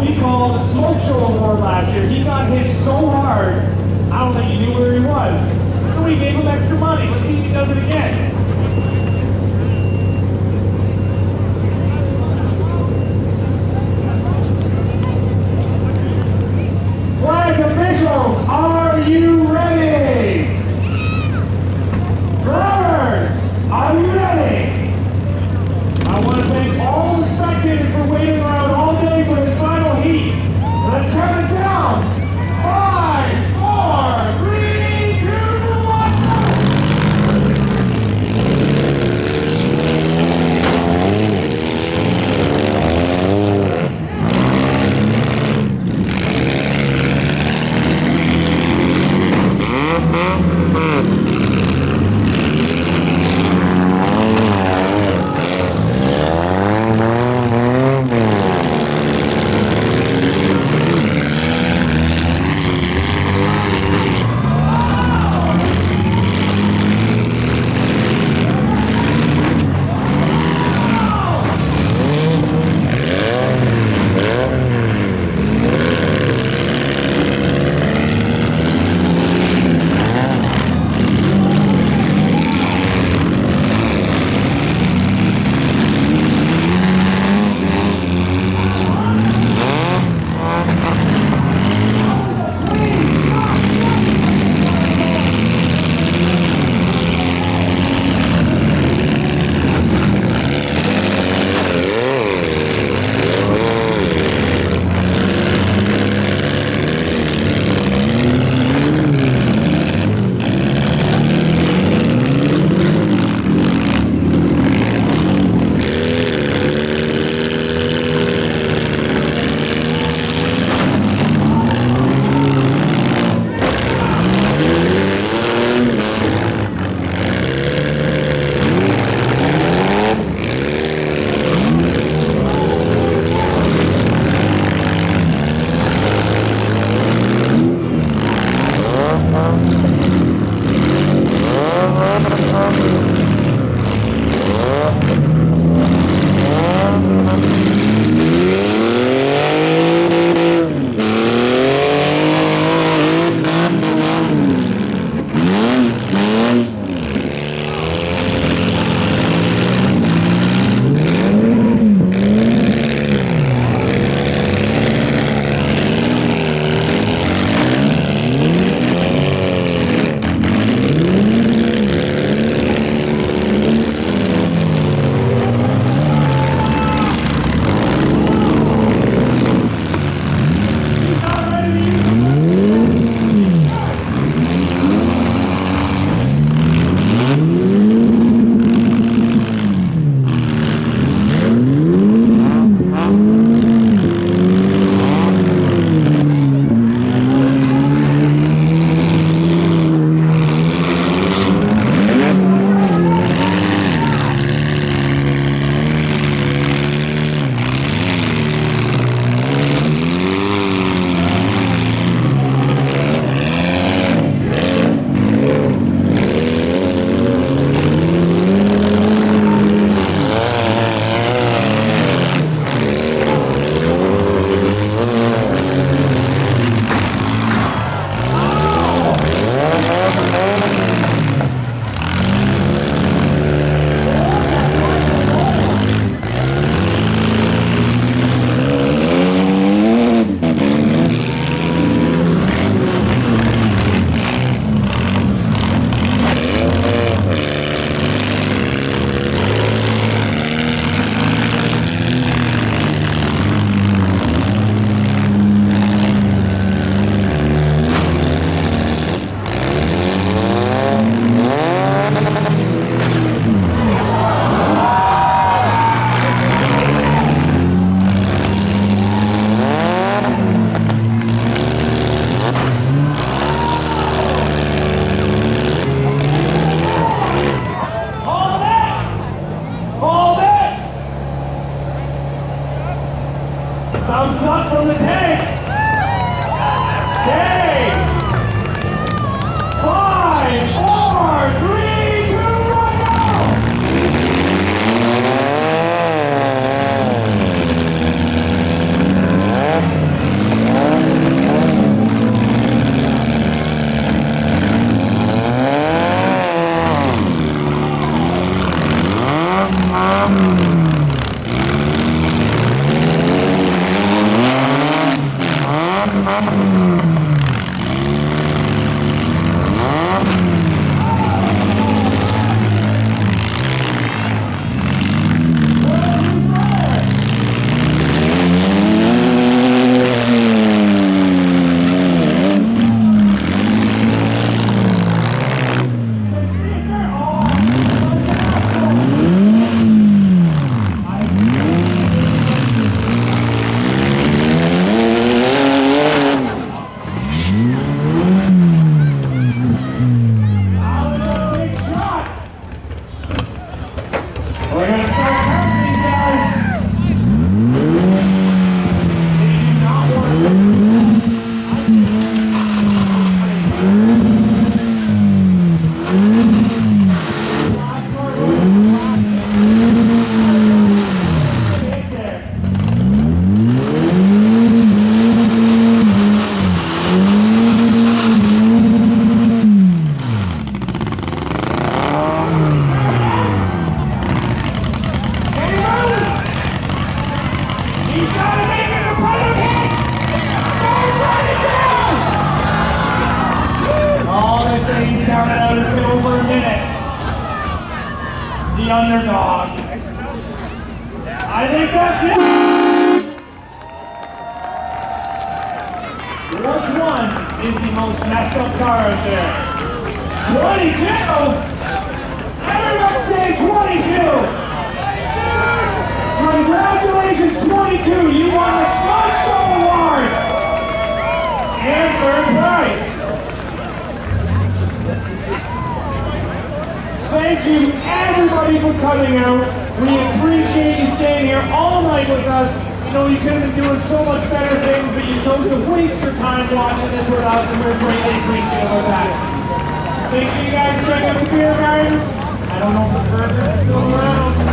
we call the smoke show award last year. He got hit so hard, I don't think he knew where he was. So we gave him extra money. Let's see if he does it again. Flag officials, are you ready? Drivers, are you ready? I want to thank all the spectators for waiting around all day for this final heat. Let's count it down. 5, 4, 3, 2, 1. Thumbs up from the tank. Okay. 5, 4, 3, 2, 1, go! We're going to start counting these guys. They do not work. He's counted out a bit over a minute. The underdog. I think that's it. Which one is the most messed up car out there? 22! Everyone say 22! Congratulations, 22! You won the Smart Show Award! And third prize. Thank you, everybody, for coming out. We appreciate you staying here all night with us. You know, you could have been doing so much better things, but you chose to waste your time watching this with us, and we're greatly appreciative of that. Make sure you guys check out the beer gardens. I don't know if the burger is still around.